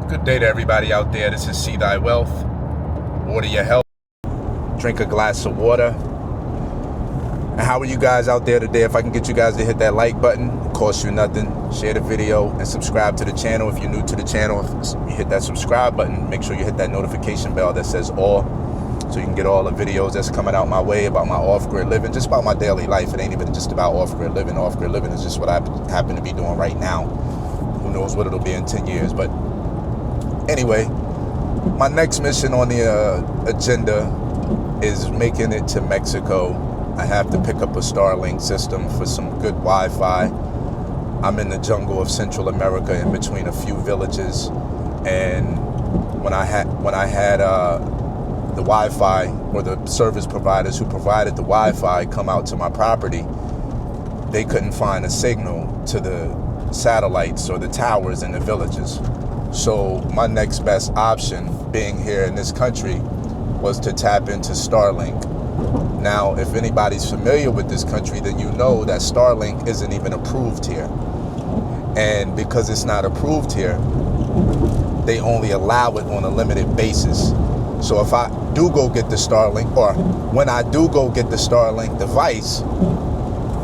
Good day to everybody out there. This is See Thy Wealth. Water your health. Drink a glass of water. And how are you guys out there today? If I can get you guys to hit that like button, it costs you nothing. Share the video and subscribe to the channel. If you're new to the channel, if you hit that subscribe button, make sure you hit that notification bell that says all, so you can get all the videos that's coming out my way about my off-grid living, just about my daily life. It ain't even just about off-grid living. Off-grid living is just what I happen to be doing right now. Who knows what it'll be in 10 years. But anyway, my next mission on the agenda is making it to Mexico. I have to pick up a Starlink system for some good Wi-Fi. I'm in the jungle of Central America in between a few villages, and when I had the Wi-Fi, or the service providers who provided the Wi-Fi, come out to my property, they couldn't find a signal to the satellites or the towers in the villages. So my next best option, being here in this country, was to tap into Starlink. Now, if anybody's familiar with this country, then you know that Starlink isn't even approved here. And because it's not approved here, they only allow it on a limited basis. So if I do go get the Starlink, or when I do go get the Starlink device,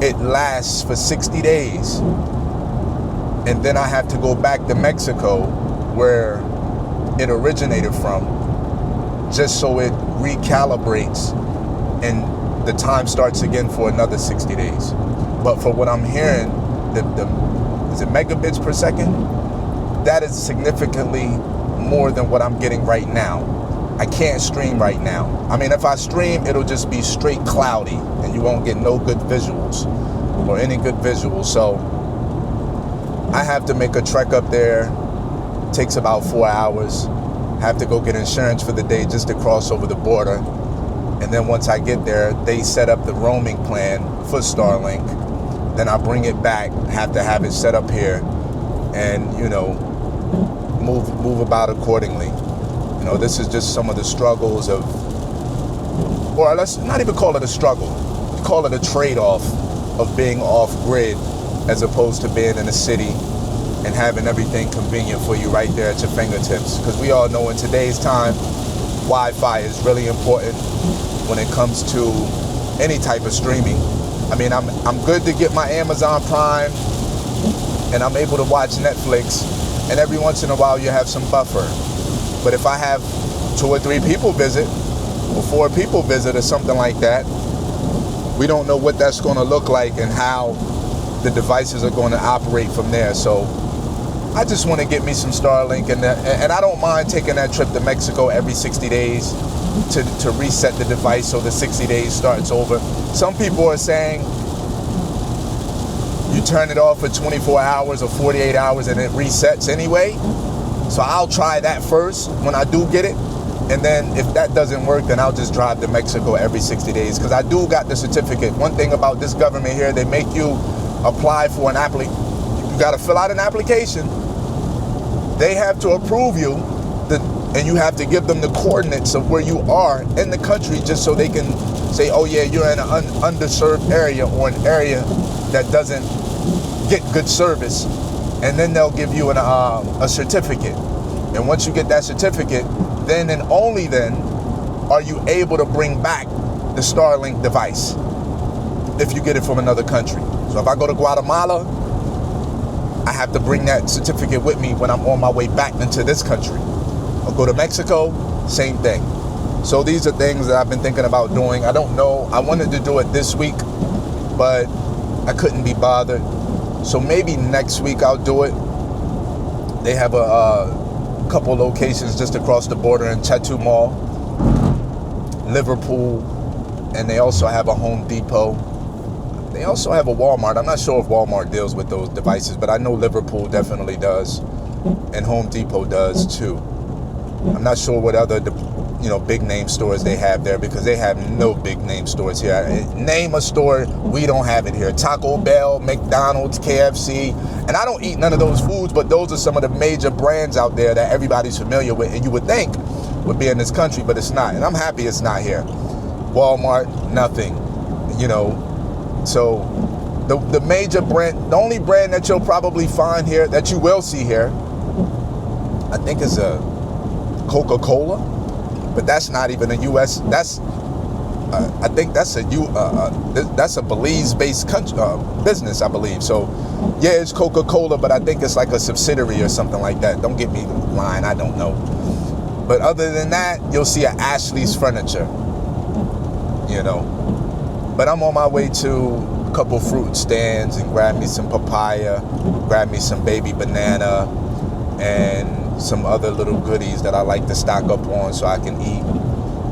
it lasts for 60 days. And then I have to go back to Mexico, where it originated from, just so it recalibrates and the time starts again for another 60 days. But for what I'm hearing, is it megabits per second? That is significantly more than what I'm getting right now. I can't stream right now. I mean, if I stream, it'll just be straight cloudy and you won't get no good visuals or any good visuals. So I have to make a trek up there. Takes about 4 hours. Have to go get insurance for the day just to cross over the border. And then once I get there, they set up the roaming plan for Starlink. Then I bring it back, have to have it set up here, and, you know, move about accordingly. You know, this is just some of the struggles of, or let's not even call it a struggle, call it a trade-off of being off-grid as opposed to being in a city and having everything convenient for you right there at your fingertips. Because we all know in today's time, Wi-Fi is really important when it comes to any type of streaming. I mean, I'm good to get my Amazon Prime, and I'm able to watch Netflix, and every once in a while you have some buffer. But if I have 2 or 3 people visit, or 4 people visit, or something like that, we don't know what that's going to look like and how the devices are going to operate from there. So I just want to get me some Starlink, and I don't mind taking that trip to Mexico every 60 days to reset the device so the 60 days starts over. Some people are saying you turn it off for 24 hours or 48 hours and it resets anyway. So I'll try that first when I do get it. And then if that doesn't work, then I'll just drive to Mexico every 60 days. Because I do got the certificate. One thing about this government here, they make you apply for an application. You got to fill out an application. They have to approve you, and you have to give them the coordinates of where you are in the country, just so they can say, oh yeah, you're in an underserved area, or an area that doesn't get good service. And then they'll give you a certificate. And once you get that certificate, then and only then are you able to bring back the Starlink device if you get it from another country. So if I go to Guatemala, I have to bring that certificate with me when I'm on my way back into this country. I'll go to Mexico, same thing. So these are things that I've been thinking about doing. I don't know. I wanted to do it this week, but I couldn't be bothered. So maybe next week I'll do it. They have a couple locations just across the border in Chetu Mall, Liverpool, and they also have a Home Depot. They also have a Walmart. I'm not sure if Walmart deals with those devices, but I know Liverpool definitely does, and Home Depot does too. I'm not sure what other, big name stores they have there, because they have no big name stores here. Name a store, we don't have it here. Taco Bell, McDonald's, KFC, and I don't eat none of those foods, but those are some of the major brands out there that everybody's familiar with, and you would think would be in this country, but it's not. And I'm happy it's not here. Walmart, nothing, So the major brand, the only brand that you'll probably find here, that you will see here, I think it's a Coca-Cola, but that's not even a U.S. That's I think that's a Belize-based business, I believe. So, yeah, it's Coca-Cola, but I think it's like a subsidiary or something like that. Don't get me lying, I don't know. But other than that, you'll see a Ashley's Furniture, you know. But I'm on my way to a couple fruit stands and grab me some papaya, grab me some baby banana, and some other little goodies that I like to stock up on so I can eat.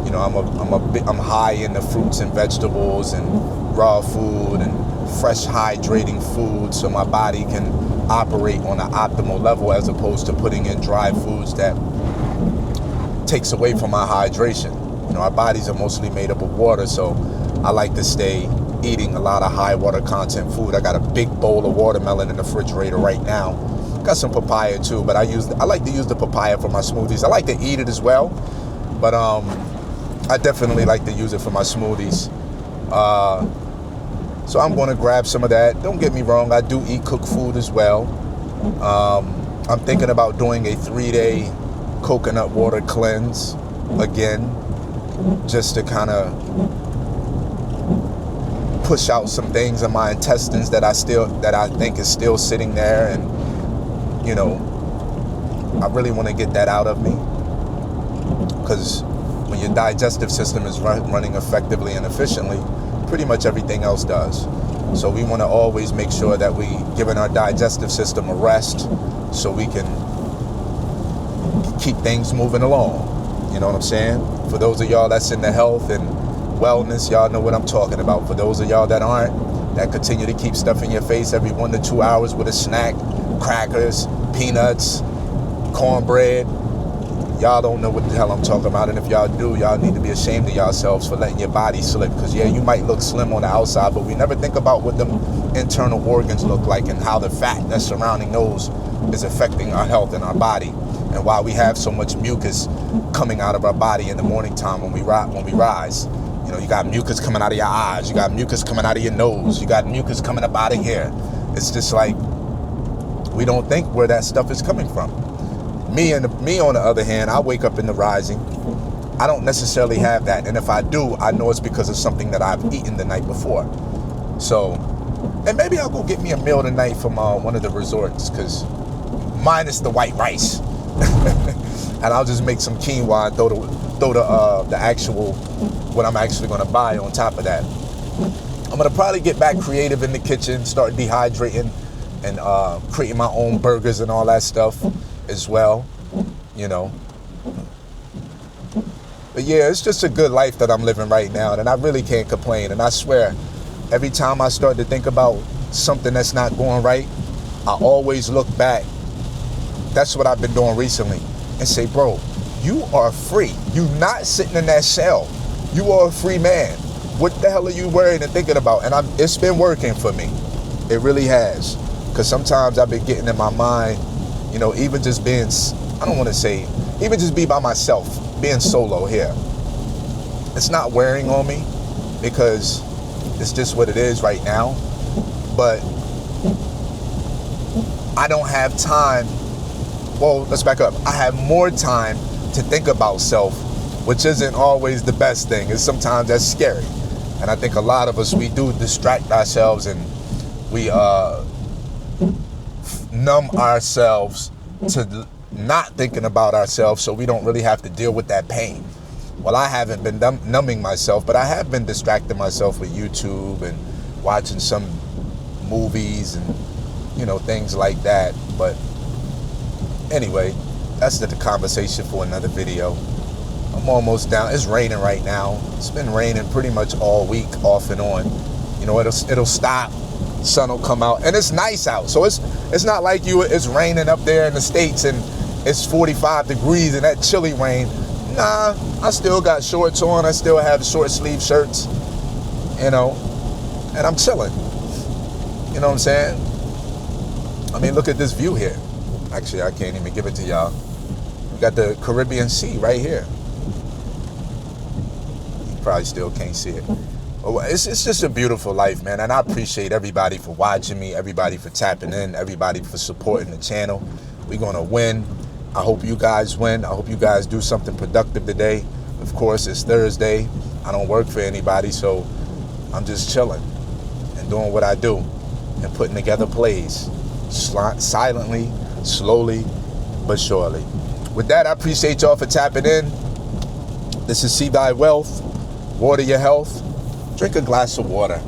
You know, I'm high in the fruits and vegetables and raw food and fresh hydrating food, so my body can operate on an optimal level as opposed to putting in dry foods that takes away from my hydration. You know, our bodies are mostly made up of water, so I like to stay eating a lot of high water content food. I got a big bowl of watermelon in the refrigerator right now. Got some papaya too, but I like to use the papaya for my smoothies. I like to eat it as well, but I definitely like to use it for my smoothies. So I'm going to grab some of that. Don't get me wrong, I do eat cooked food as well. I'm thinking about doing a 3-day coconut water cleanse again, just to kind of push out some things in my intestines that I think is still sitting there, and you know, I really want to get that out of me, because when your digestive system is running effectively and efficiently, pretty much everything else does. So we want to always make sure that we giving our digestive system a rest so we can keep things moving along. You know what I'm saying? For those of y'all that's in the health and wellness, y'all know what I'm talking about. For those of y'all that aren't, that continue to keep stuff in your face every 1 to 2 hours with a snack, crackers, peanuts, cornbread, y'all don't know what the hell I'm talking about. And if y'all do, y'all need to be ashamed of yourselves for letting your body slip. Because yeah, you might look slim on the outside, but we never think about what them internal organs look like and how the fat that's surrounding those is affecting our health and our body, and why we have so much mucus coming out of our body in the morning time when we rise. You know, you got mucus coming out of your eyes, you got mucus coming out of your nose, you got mucus coming up out of here. It's just like we don't think where that stuff is coming from. Me on the other hand, I wake up in the rising. I don't necessarily have that, and if I do, I know it's because of something that I've eaten the night before. So, and maybe I'll go get me a meal tonight from one of the resorts, because minus the white rice, and I'll just make some quinoa and throw the actual what I'm actually going to buy on top of that. I'm going to probably get back creative in the kitchen, start dehydrating and creating my own burgers and all that stuff as well, you know. But yeah, it's just a good life that I'm living right now, and I really can't complain. And I swear, every time I start to think about something that's not going right, I always look back. That's what I've been doing recently, and say, bro, you are free. You're not sitting in that shell. You are a free man. What the hell are you worrying and thinking about? And it's been working for me. It really has. Because sometimes I've been getting in my mind, you know, even just being, I don't want to say, even just be by myself, being solo here. It's not wearing on me because it's just what it is right now. But I don't have time. Well, let's back up. I have more time to think about self, which isn't always the best thing. It's sometimes that's scary. And I think a lot of us, we do distract ourselves, and we numb ourselves to not thinking about ourselves, so we don't really have to deal with that pain. Well, I haven't been numbing myself, but I have been distracting myself with YouTube and watching some movies and, you know, things like that. But anyway, that's the conversation for another video. I'm almost down. It's raining right now. It's been raining pretty much all week, off and on. You know, it'll stop, sun will come out, and it's nice out. So it's not like it's raining up there in the States and it's 45 degrees and that chilly rain. Nah, I still got shorts on. I still have short sleeve shirts, you know, and I'm chilling. You know what I'm saying? I mean, look at this view here. Actually, I can't even give it to y'all. We got the Caribbean Sea right here. You probably still can't see it. Oh, it's just a beautiful life, man. And I appreciate everybody for watching me, everybody for tapping in, everybody for supporting the channel. We're going to win. I hope you guys win. I hope you guys do something productive today. Of course, it's Thursday. I don't work for anybody, so I'm just chilling and doing what I do and putting together plays silently, slowly, but surely. With that, I appreciate y'all for tapping in. This is See Thy Wealth. Water your health. Drink a glass of water.